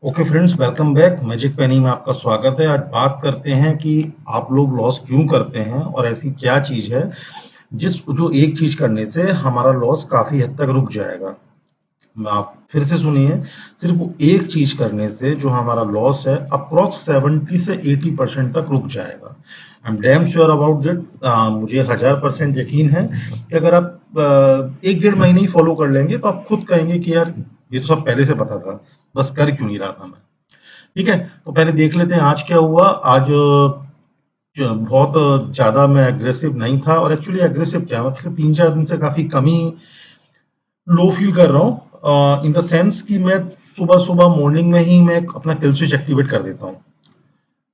Okay friends, welcome back. Magic penny में आपका स्वागत है। आज बात करते हैं कि आप लोग लॉस क्यों करते हैं और ऐसी क्या चीज़ है जो एक चीज़ करने से हमारा लॉस काफ़ी हद तक रुक जाएगा। आप फिर से सुनिए, सिर्फ वो एक चीज़ करने से जो हमारा लॉस है अप्रॉक्स 70 से 80% तक रुक जाएगा। I am damn sure about that. मुझे 1000% यकीन है कि अगर आप 1 डेढ़ महीने ही फॉलो कर लेंगे तो आप खुद कहेंगे कि यार ये तो सब पहले से पता था, बस कर क्यों नहीं रहा था मैं। ठीक है, तो पहले देख लेते हैं आज क्या हुआ। आज बहुत ज़्यादा मैं एग्रेसिव नहीं था, और एक्चुअली एग्रेसिव क्या, मैं पिछले 3-4 दिन से काफ़ी कम ही लो फील कर रहा हूँ, इन द सेंस कि मैं सुबह-सुबह मॉर्निंग में ही मैं अपना किल स्विच एक्टिवेट कर देता हूँ।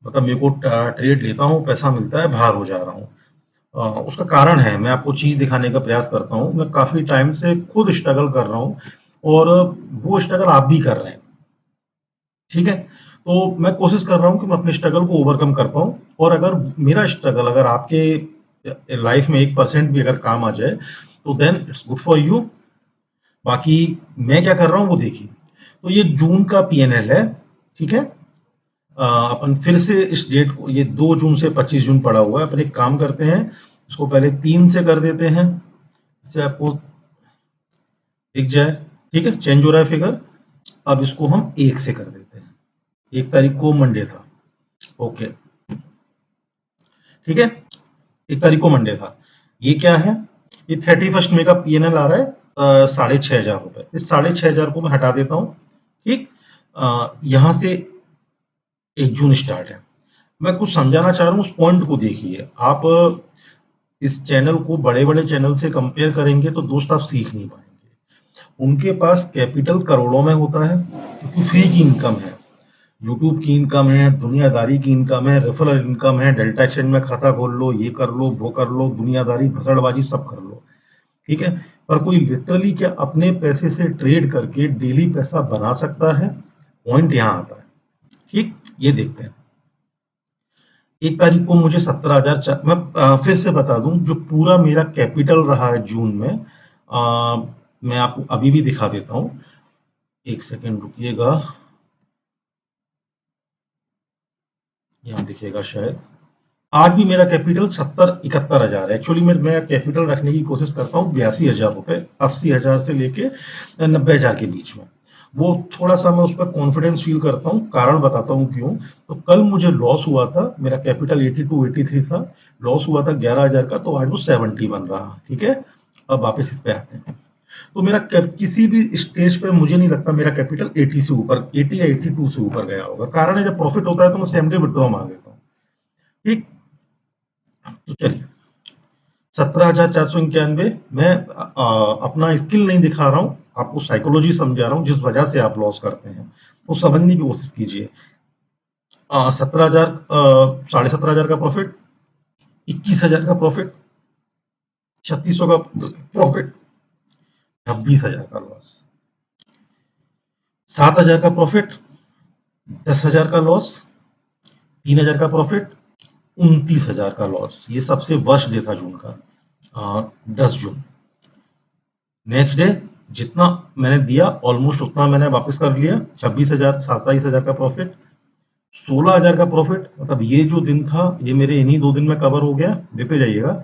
मतलब मेरे को ट्रेड लेता हूँ, पैसा मिलता है, बाहर हो जा रहा हूँ। उसका कारण है, मैं आपको चीज़ दिखाने का प्रयास करता हूँ। मैं काफ़ी टाइम से खुद स्ट्रगल कर रहा हूँ और वो स्ट्रगल आप भी कर रहे हैं। ठीक है? तो मैं कोशिश कर रहा हूँ कि मैं अपने स्ट्रगल को ओवरकम कर पाऊँ, और अगर मेरा स्ट्रगल अगर आपके लाइफ में 1% भी अगर काम आ जाए, तो then it's good for you. बाकी मैं क्या कर रहा हूँ वो देखिए। तो ये जून का पीएनएल है, ठीक है? अपन फिर से इस डेट को, ये 2 जून से 25 जून पड़ा हुआ है। अपन एक काम करते हैं, इसको पहले 3 से कर देते हैं, इससे आपको दिख जाए। ठीक है? चेंज हो रहा है फिगर। अब इसको हम 1 से कर देते हैं। 1 तारीख को मंडे था। ओके, ठीक है? 1 तारीख को मंडे था। ये क्या है? ये 31 मई का पीएनएल आ रहा है, 6,500 रुपए। इस 6,500 को मैं हटा देता हूँ। ठीक? यहाँ से 1 जून स्टार्ट है। मैं कुछ समझाना चाह रहा हूँ, उस पॉइंट को देखिए। आप इस चैनल को बड़े-बड़े चैनल से कंपेयर करेंगे तो दोस्त आप सीख नहीं पाएँगे। उनके पास कैपिटल करोड़ों में होता है, क्योंकि फ्री की इनकम है। यूट्यूब की इनकम है, दुनियादारी की इनकम है, रेफरल इनकम है, डेल्टा एक्सचेंज में खाता खोल लो, ये कर लो, वो कर लो, दुनियादारी, भसड़बाजी सब कर लो। ठीक है? पर कोई लिटरली क्या अपने पैसे से ट्रेड करके डेली पैसा बना सकता है? पॉइंट यहाँ आता है। ठीक? ये देखते हैं। 1 तारीख को मुझे 17,000, मैं फिर से बता दूं, जो पूरा मेरा कैपिटल रहा है जून में, मैं आपको अभी भी दिखा देता हूं। 1 सेकेंड रुकिएगा, यहाँ दिखेगा शायद। आज भी मेरा कैपिटल 70-71 हजार है। एक्चुअली मैं कैपिटल रखने की कोशिश करता हूँ 82,000 रुपए, 80,000 से लेके 90,000 के बीच में। वो थोड़ा सा मैं उस पर कॉन्फिडेंस फील करता हूँ, कारण बताता हूँ क्यों। तो कल मुझे लॉस हुआ था, मेरा कैपिटल 82-83 था, लॉस हुआ था 11,000 का, तो आज वो 70 बन रहा। ठीक है? अब वापस इस पे आते हैं। तो मेरा किसी भी स्टेज पे मुझे नहीं लगता मेरा कैपिटल 80 से ऊपर, 80 या 82 से ऊपर गया होगा। कारण है, जब प्रॉफिट होता है तो मैं सेम डे विड्रॉ मार देता हूँ। ठीक? तो चलिए, 17,491। मैं अपना स्किल नहीं दिखा रहा हूँ, आपको साइकोलॉजी समझा रहा हूँ, जिस वजह से आप लॉस करते हैं वो समझने की कोशिश कीजिए। 17,000, 17,500 का प्रॉफिट, 21,000 का प्रॉफिट, 3600 का प्रॉफिट, 26,000 का लॉस, 7,000 का प्रॉफिट, 10,000 का लॉस, 3,000 का प्रॉफिट, 29,000 का लॉस। ये सबसे वर्स्ट डे था जून का, 10 जून। नेक्स्ट डे जितना मैंने दिया ऑलमोस्ट उतना मैंने वापस कर लिया, 26,000, 27,000 का प्रॉफिट, 16,000 का प्रॉफिट। मतलब ये जो दिन था, ये मेरे इन्हीं 2 दिन में कवर हो गया। देते जाइएगा।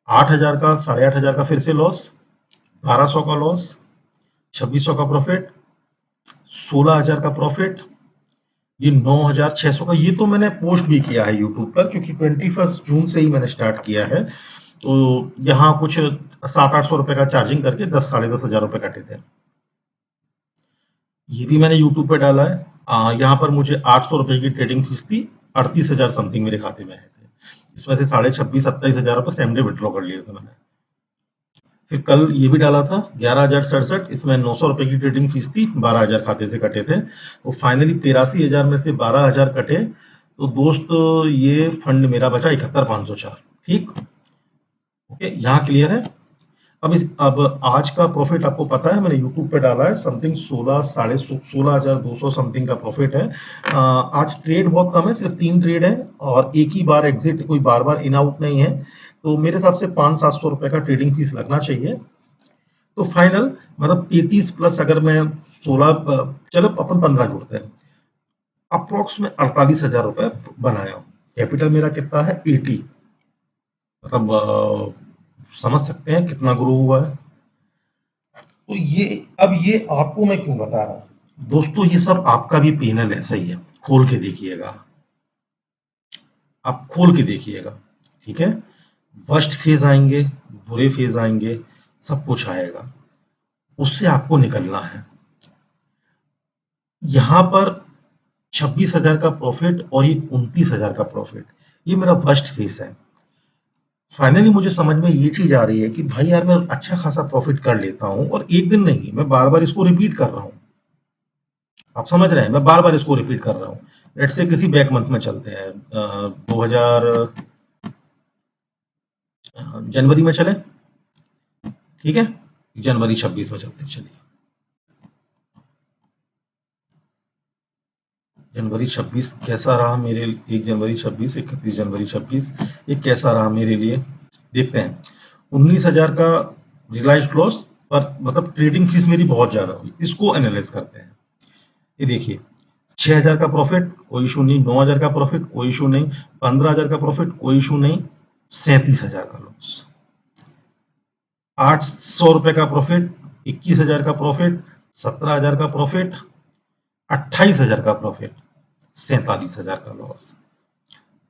8,000 का, 8,500 का फिर से लॉस, 1,200 का लॉस, 2,600 का प्रॉफिट, 16,000 का प्रॉफिट, ये 9,600 का। ये तो मैंने पोस्ट भी किया है यूट्यूब पर, क्योंकि 21 जून से ही मैंने स्टार्ट किया है। तो यहाँ कुछ 700-800 रुपए का चार्जिंग करके 10-10,500 रुपए कटे थे। ये भी मैंने यूट्यूब पे डाला है। यहाँ पर मुझे 800 रुपए की ट्रेडिंग फीस थी, 38,000 समथिंग मेरे खाते में आए थे। इसमें से 26,500-27,000 रुपए सेम डे विड्रॉ कर लिए थे मैंने। फिर कल ये भी डाला था 11,067, इसमें 900 रुपए की ट्रेडिंग फीस थी, 12,000 खाते से कटे थे। तो फाइनली 83,000 में से 12,000 कटे। तो दोस्त, ये फंड मेरा बचा 71,504। ठीक? ओके, यहाँ क्लियर है। अब आज का प्रॉफिट आपको पता है, मैंने यूट्यूब पे डाला है, समथिंग 16, साढ़े 16,200 समथिंग का प्रॉफिट है। आज ट्रेड बहुत कम है, सिर्फ 3 ट्रेड है, और एक ही बार एग्जिट, कोई बार बार इन आउट नहीं है। तो मेरे हिसाब से 500-700 रुपए का ट्रेडिंग फीस लगना चाहिए। तो फाइनल मतलब 33 प्लस अगर मैं 16 चलो अपन 15 जोड़ते हैं, अप्रोक्स में 48,000 रुपए बनाया। कैपिटल मेरा कितना है 80, मतलब समझ सकते हैं कितना ग्रो हुआ है। तो ये अब ये आपको मैं क्यों बता रहा हूँ दोस्तों, ये सब आपका भी पेनल ऐसा ही है, खोल के देखिएगा, आप खोल के देखिएगा, ठीक है। वर्स्ट फेज आएंगे, बुरे फेज आएंगे, सब कुछ आएगा, उससे आपको निकलना है। यहाँ पर 26,000 का प्रॉफिट और ये 29,000 का प्रॉफिट, ये मेरा वर्स्ट फेज है। फाइनली मुझे समझ में ये चीज आ रही है कि भाई यार मैं अच्छा खासा प्रॉफिट कर लेता हूँ, और एक दिन नहीं, मैं बार बार इसको रिपीट कर रहा हूँ। आप समझ रहे हैं, मैं बार बार इसको रिपीट कर रहा हूँ। लेट्स से किसी बैक मंथ में चलते हैं, 2000 जनवरी में चले, ठीक है, जनवरी 26 में चलते हैं, चलिए। जनवरी 26 कैसा रहा मेरे, 1 जनवरी 26, 31 जनवरी 26, ये कैसा रहा मेरे लिए, देखते हैं। 19,000 का रियलाइज्ड लॉस, पर मतलब ट्रेडिंग फीस मेरी बहुत ज्यादा हुई, इसको एनालाइज करते हैं। ये देखिए, 6,000 का प्रॉफिट कोई इशू नहीं, 9,000 का प्रॉफिट कोई इशू नहीं, 15,000 का प्रॉफिट कोई इशू नहीं, 37,000 का लॉस, 800 रुपए का प्रॉफिट, 21,000 का प्रॉफिट, 17,000 का प्रॉफिट, 28,000 का प्रॉफिट, 47,000 का लॉस,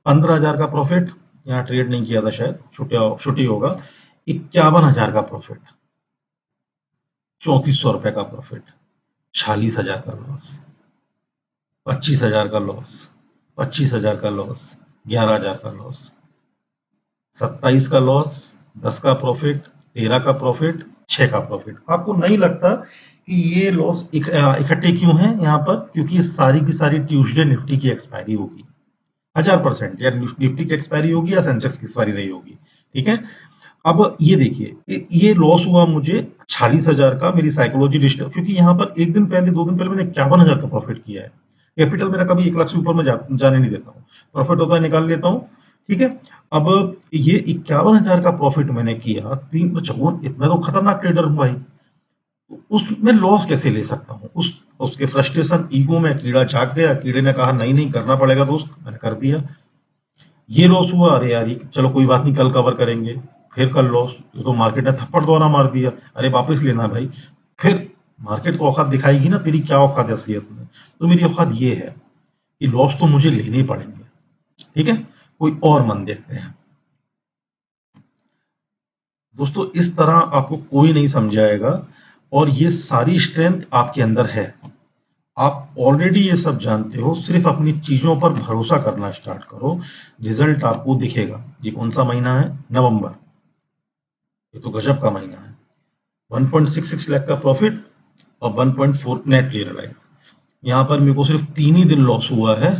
15,000 का प्रॉफिट, यहाँ ट्रेड नहीं किया था शायद, छुट्टी होगा, 51,000 का प्रॉफिट, 3400 रुपए का प्रॉफिट, 46,000 का लॉस, 25,000 का लॉस, 25,000 का लॉस, 11,000 का लॉस, 27 का लॉस, 10 का प्रॉफिट, 13 का प्रॉफिट, 6 का प्रॉफिट। आपको नहीं लगता कि ये लॉस इकट्ठे क्यों हैं यहाँ पर? क्योंकि ये सारी की सारी ट्यूसडे निफ्टी की एक्सपायरी होगी, 1000%, या निफ्टी की एक्सपायरी होगी या सेंसेक्स की एक्सपायरी रही होगी, ठीक है। अब ये देखिए, ये लॉस हुआ मुझे 46,000 का, मेरी साइकोलॉजी डिस्टर्ब, क्योंकि यहाँ पर एक दिन पहले, 2 दिन पहले मैंने 51,000 का प्रॉफिट किया है। कैपिटल मेरा कभी 1 लाख से ऊपर में जाने नहीं देता हूँ, प्रॉफिट होता है निकाल लेता हूँ, ठीक है। अब ये 51,000 का प्रॉफिट मैंने किया, तीन चौवन, इतना तो खतरनाक ट्रेडर हूँ भाई, तो उसमें लॉस कैसे ले सकता हूँ? उसके फ्रस्ट्रेशन, ईगो में कीड़ा जाग गया, कीड़े ने कहा नहीं नहीं करना पड़ेगा दोस्त, मैंने कर दिया। ये लॉस हुआ, अरे यार ये चलो कोई बात नहीं, कल कवर करेंगे। फिर कल लॉस, ये तो मार्केट ने थप्पड़ दोना मार दिया, अरे वापस लेना है भाई। फिर मार्केट को औकात दिखाएगी ना तेरी क्या औकात है असलियत में। तो मेरी औकात ये है कि लॉस तो मुझे लेने ही पड़ेंगे, ठीक है। कोई और मन देखते हैं दोस्तों, इस तरह आपको कोई नहीं समझाएगा, और ये सारी स्ट्रेंथ आपके अंदर है, आप ऑलरेडी ये सब जानते हो, सिर्फ अपनी चीजों पर भरोसा करना स्टार्ट करो, रिजल्ट आपको दिखेगा। ये कौन सा महीना है? नवंबर, ये तो गजब का महीना है। 1.66 लाख का प्रॉफिट और 1.4 नेट रियलाइज। यहाँ पर मेरे को सिर्फ 3 ही दिन लॉस हुआ है,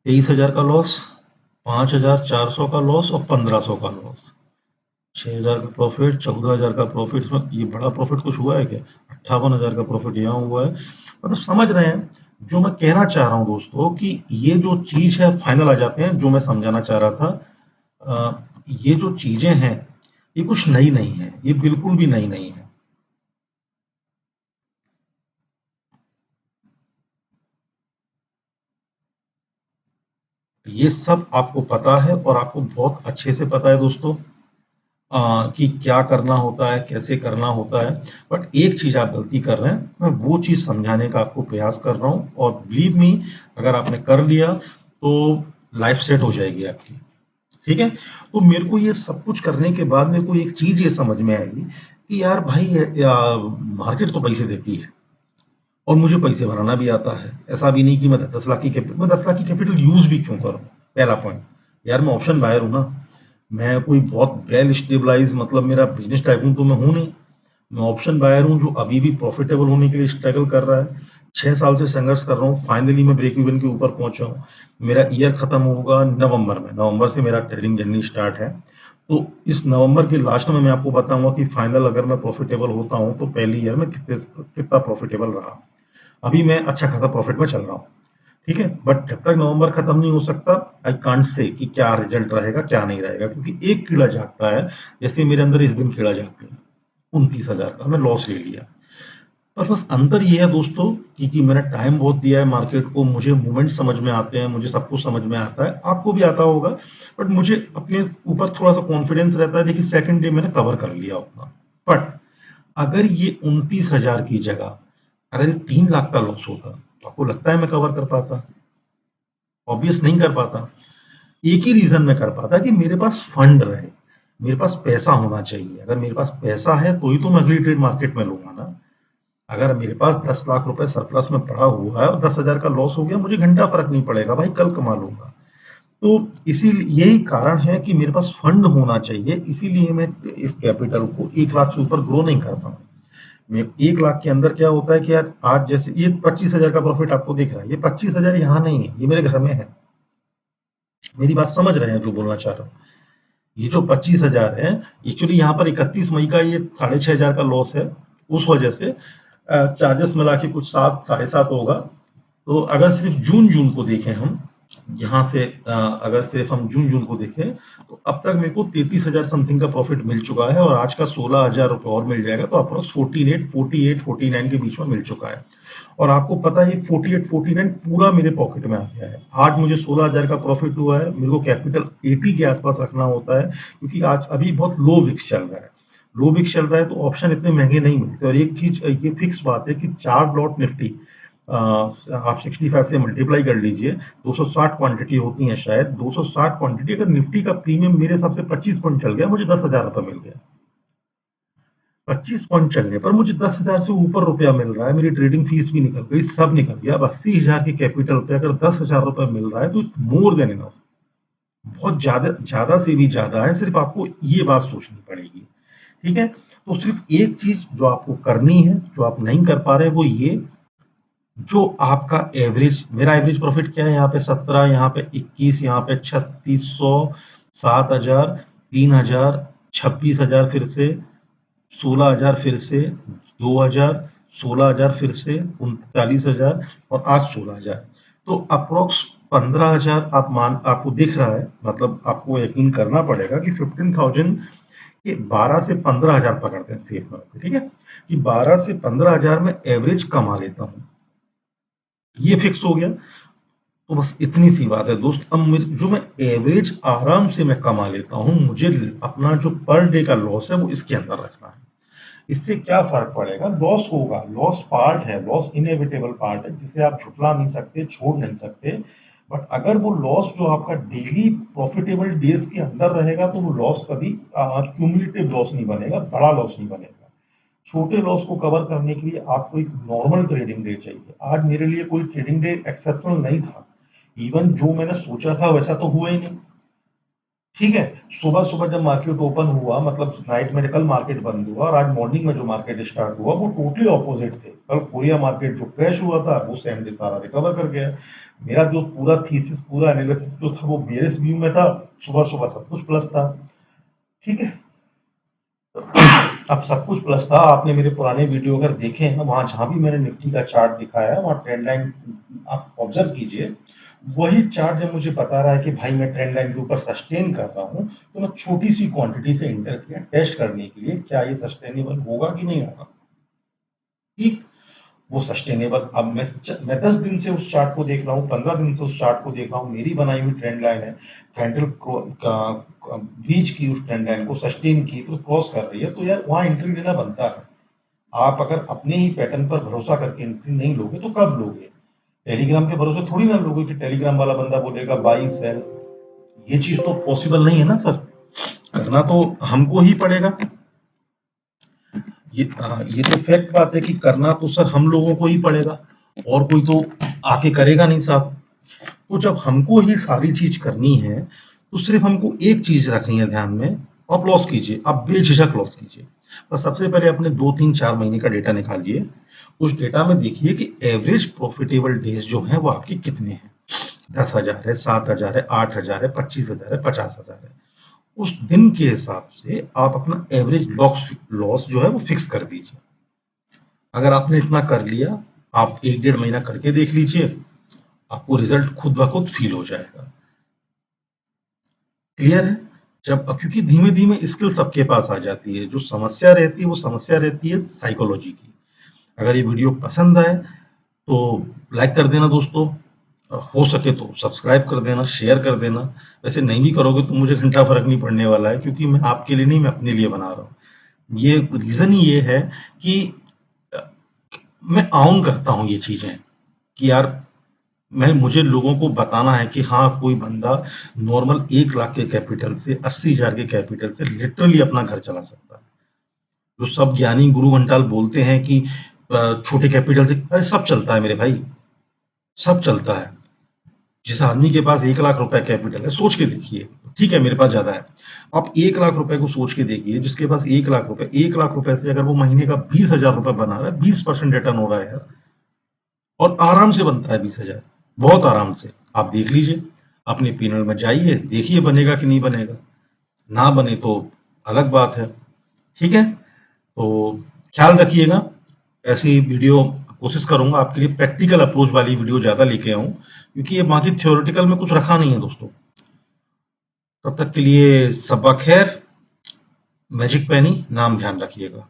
23,000 का लॉस, 5,400 का लॉस और 1,500 का लॉस, 6,000 का प्रॉफिट, 14,000 का प्रॉफिट। इसमें ये बड़ा प्रॉफिट कुछ हुआ है क्या? 58,000 का प्रॉफिट यहाँ हुआ है। मतलब समझ रहे हैं जो मैं कहना चाह रहा हूँ दोस्तों, कि ये जो चीज है, फाइनल आ जाते हैं जो मैं समझाना चाह रहा था। ये जो चीजें हैं, ये कुछ नई नहीं है, ये बिल्कुल भी नई नहीं है। ये सब आपको पता है, और आपको बहुत अच्छे से पता है दोस्तों, कि क्या करना होता है, कैसे करना होता है। बट एक चीज आप गलती कर रहे हैं, मैं वो चीज समझाने का आपको प्रयास कर रहा हूँ, और बिलीव मी, अगर आपने कर लिया तो लाइफ सेट हो जाएगी आपकी, ठीक है। तो मेरे को ये सब कुछ करने के बाद मेरे को एक चीज ये समझ में आई कि यार भाई, मार्केट तो पैसे देती है, और मुझे पैसे बनाना भी आता है। ऐसा भी नहीं कि मैं 10 लाख की कैपिटल, मैं 10 लाख की कैपिटल यूज भी क्यों करूं? पहला पॉइंट, यार मैं ऑप्शन बायर हूं ना, मैं कोई बहुत वेल स्टेबलाइज, मतलब मेरा बिजनेस टाइकून तो मैं हूं नहीं। मैं ऑप्शन बायर हूं, जो अभी भी प्रॉफिटेबल होने के लिए स्ट्रगल कर रहा है। 6 साल से संघर्ष कर रहा हूँ, फाइनली मैं ब्रेक इवन के ऊपर पहुंचा हूँ। मेरा ईयर खत्म होगा नवंबर में, नवंबर से मेरा ट्रेडिंग जर्नी स्टार्ट है। तो इस नवंबर के लास्ट में मैं आपको बताऊंगा कि फाइनल अगर मैं प्रॉफिटेबल होता हूं तो पहली ईयर में कितना प्रॉफिटेबल रहा। अभी मैं अच्छा खासा प्रॉफिट में चल रहा हूँ, ठीक है। बट जब तक नवंबर खत्म नहीं हो सकता, आई कांट से कि क्या रिजल्ट रहेगा क्या नहीं रहेगा, क्योंकि एक कीड़ा जागता है, जैसे मेरे अंदर इस दिन कीड़ा जाग गया। 29,000 का मैं लॉस ले लिया। पर बस अंतर ये है दोस्तों कि मैंने टाइम बहुत दिया है मार्केट को, मुझे मूवमेंट समझ में आते हैं, मुझे सब कुछ समझ में आता है, आपको भी आता होगा। बट मुझे अपने ऊपर थोड़ा-सा कॉन्फिडेंस रहता है, देखिए सेकंड डे मैंने कवर कर लिया अपना। बट अगर ये 29,000 की जगह अगर ये 3 लाख का लॉस होता, तो आपको लगता है मैं कवर कर पाता? ऑब्वियस नहीं कर पाता। एक ही रीज़न मैं कर पाता कि मेरे पास फंड रहे, मेरे पास पैसा होना चाहिए। अगर मेरे पास पैसा है तो ही तो मैं अगली ट्रेड मार्केट में लूँगा ना। अगर मेरे पास 10 लाख रुपए सरप्लस में पड़ा हुआ है और 10,000 का लॉस हो गया, मुझे घंटा फ़र्क नहीं पड़ेगा भाई, कल कमा लूँगा। तो इसीलिए यही कारण है कि मेरे पास फंड होना चाहिए, इसीलिए मैं इस कैपिटल को 1 लाख से ऊपर ग्रो नहीं करता हूँ। मैं 1 लाख के अंदर क्या होता है कि यार आज जैसे ये 25,000 का प्रॉफिट आपको दिख रहा है, ये 25,000 यहाँ नहीं है, ये मेरे घर में है। मेरी बात समझ रहे हैं जो बोलना चाह रहा हूँ। ये जो 25,000 है, एक्चुअली यहाँ पर 31 मई का ये 6,500 का लॉस है, उस वजह से चार्जेस मिला के कुछ 7 साढ़े 7 होगा। तो अगर सिर्फ जून को देखें हम, यहाँ से अगर सिर्फ हम जून को देखें, तो अब तक मेरे को 33,000 समथिंग का प्रॉफिट मिल चुका है और आज का 16,000 रुपए और मिल जाएगा, तो अप्रोक्स 48 के बीच में मिल चुका है। और आपको पता है 48 पूरा मेरे पॉकेट में आ गया है। आज मुझे 16,000 का प्रॉफिट हुआ है, मेरे को कैपिटल 80 के आसपास रखना होता है, क्योंकि आज अभी बहुत लो विक्स चल रहा है। लो विक्स चल रहा है तो ऑप्शन इतने महंगे नहीं मिलते। और एक चीज ये फिक्स बात है कि 4 लॉट निफ्टी आप 65 से मल्टीप्लाई कर लीजिए, 260 क्वांटिटी होती है शायद, 260 क्वांटिटी अगर निफ्टी का प्रीमियम मेरे हिसाब से 25 पॉइंट चल गया, मुझे 10,000 रुपए मिल गया। 25 पॉइंट चलने पर मुझे 10,000 से ऊपर रुपया मिल रहा है, मेरी ट्रेडिंग फीस भी निकल गई, सब निकल गया। अब 80,000 के कैपिटल पे अगर 10,000 रुपए मिल रहा है तो मोर देन इनफ, बहुत ज्यादा ज्यादा से भी ज्यादा है। सिर्फ आपको ये बात सोचनी पड़ेगी, ठीक है। तो सिर्फ एक चीज जो आपको करनी है, जो आप नहीं कर पा रहे, वो ये, जो आपका एवरेज, मेरा एवरेज प्रॉफिट क्या है यहाँ पे 17, यहाँ पे 21, यहाँ पे 3600, 7,000, 3,000, 26,000, फिर से 16,000, फिर से 2,000, 16,000, फिर से 39,000 और आज 16,000। तो अप्रोक्स 15,000 आपको दिख रहा है, मतलब आपको यकीन करना पड़ेगा कि 15,000 ये 12 से 15,000 पकड़ते हैं सेफ में, ठीक है, कि 12 से 15,000 में एवरेज कमा लेता हूँ, ये फिक्स हो गया। तो बस इतनी सी बात है दोस्त। अब जो मैं एवरेज आराम से मैं कमा लेता हूँ, मुझे अपना जो पर डे का लॉस है वो इसके अंदर रखना है। इससे क्या फर्क पड़ेगा, लॉस होगा, लॉस पार्ट है, लॉस इनएविटेबल पार्ट है, जिसे आप झुठला नहीं सकते, छोड़ नहीं सकते। बट अगर वो लॉस जो आपका डेली प्रॉफिटेबल डेज के अंदर रहेगा, तो वो लॉस कभी क्यूमुलेटिव लॉस नहीं बनेगा, बड़ा लॉस नहीं बनेगा। छोटे लॉस को कवर करने के लिए आपको एक नॉर्मल ट्रेडिंग डे चाहिए। आज मेरे लिए कोई ट्रेडिंग डे एक्सेप्शनल नहीं था, इवन जो मैंने सोचा था वैसा तो हुआ ही नहीं, ठीक है। सुबह सुबह जब मार्केट ओपन हुआ, मतलब नाइट में कल मार्केट बंद हुआ और आज मॉर्निंग में जो मार्केट स्टार्ट हुआ, वो टोटली ऑपोजिट थे। कल कोरिया मार्केट जो क्रैश हुआ था, वो सेम डे सारा रिकवर कर गया। मेरा जो पूरा थीसिस, पूरा एनालिसिस जो था, वो बेरिश व्यू में था। सुबह सुबह सब कुछ प्लस था, ठीक है। अब सब कुछ प्लस था। आपने मेरे पुराने वीडियो अगर देखे हैं, वहां जहां भी मैंने निफ्टी का चार्ट दिखाया है, वहां ट्रेंड लाइन आप ऑब्जर्व कीजिए। वही चार्ट जब मुझे बता रहा है कि भाई मैं ट्रेंड लाइन के ऊपर सस्टेन कर रहा हूं, तो मैं छोटी सी क्वांटिटी से इंटर किया टेस्ट करने के लिए, क्या ये सस्टेनेबल होगा कि नहीं होगा, ठीक। वो सस्टेनेबल, अब मैं 10 दिन से उस चार्ट को देख रहा हूँ, 15 दिन से उस चार्ट को देख रहा हूँ, मेरी बनाई हुई ट्रेंड लाइन है, कैंडल को ब्रीच की, उस ट्रेंड लाइन को सस्टेन की, फिर क्रॉस कर रही है, तो यार वहां एंट्री लेना बनता है। आप अगर अपने ही पैटर्न पर भरोसा करके एंट्री नहीं लोगे तो कब लोगे? टेलीग्राम के भरोसे थोड़ी ना लोगे कि टेलीग्राम वाला बंदा बोलेगा बाई सेल। ये चीज तो पॉसिबल नहीं है ना सर, करना तो हमको ही पड़ेगा। ये तो फैक्ट बात है कि करना तो सर हम लोगों को ही पड़ेगा, और कोई तो आके करेगा नहीं साहब। तो जब हमको ही सारी चीज करनी है, तो सिर्फ हमको एक चीज रखनी है ध्यान में, आप लॉस कीजिए, आप बेझिझक लॉस कीजिए। बस सबसे पहले अपने 2 3 4 महीने का डेटा निकालिए, उस डेटा में देखिए कि एवरेज प्रॉफिटेबल डेज जो हैं वो आपके कितने हैं। 10,000 है, 7,000 है, 8,000 है, 25,000 है, 50,000 है। उस दिन के हिसाब से आप अपना एवरेज लॉस लॉस जो है वो फिक्स कर दीजिए। अगर आपने इतना कर लिया, आप 1 डेढ़ महीना करके देख लीजिए, आपको रिजल्ट खुद ब खुद फील हो जाएगा। क्लियर है? क्योंकि धीमे-धीमे स्किल सबके पास आ जाती है, जो समस्या रहती है वो समस्या रहती है साइकोलॉजी की। अगर ये वीडियो पसंद आए तो लाइक कर देना दोस्तों, हो सके तो सब्सक्राइब कर देना, शेयर कर देना। वैसे नहीं भी करोगे तो मुझे घंटा फ़र्क नहीं पड़ने वाला है, क्योंकि मैं आपके लिए नहीं, मैं अपने लिए बना रहा हूँ। ये रीज़न ही ये है कि अ, मैं ऑन करता हूँ ये चीज़ें कि यार मुझे लोगों को बताना है कि हाँ, कोई बंदा नॉर्मल 1 लाख के कैपिटल से 80,000 के कैपिटल से लिटरली अपना घर चला सकता है। जो सब ज्ञानी गुरु घंटाल बोलते हैं कि छोटे कैपिटल से, अरे सब चलता है मेरे भाई, सब चलता है। जिस आदमी के पास 1 लाख रुपए कैपिटल है, सोच के देखिए, ठीक है मेरे पास ज़्यादा है। आप 1 लाख रुपए को सोच के देखिए, जिसके पास 1 लाख रुपए, 1 लाख रुपए से अगर वो महीने का 20,000 रुपए बना रहा है, 20% रिटर्न हो रहा है यार, और आराम से बनता है 20,000, बहुत आराम से। आप देख लीजिए, अपने पी&एल में जाइए, देखिए बनेगा कि नहीं बनेगा। ना बने तो अलग बात है, ठीक है? तो ख्याल रखिएगा, ऐसी वीडियो कोशिश करूँगा आपके लिए प्रैक्टिकल अप्रोच वाली वीडियो ज़्यादा लेके आऊँ, क्योंकि ये बाकी थ्योरेटिकल में कुछ रखा नहीं है दोस्तों। तब तक के लिए शब्बा खैर, मैजिक पेनी, नाम ध्यान रखिएगा।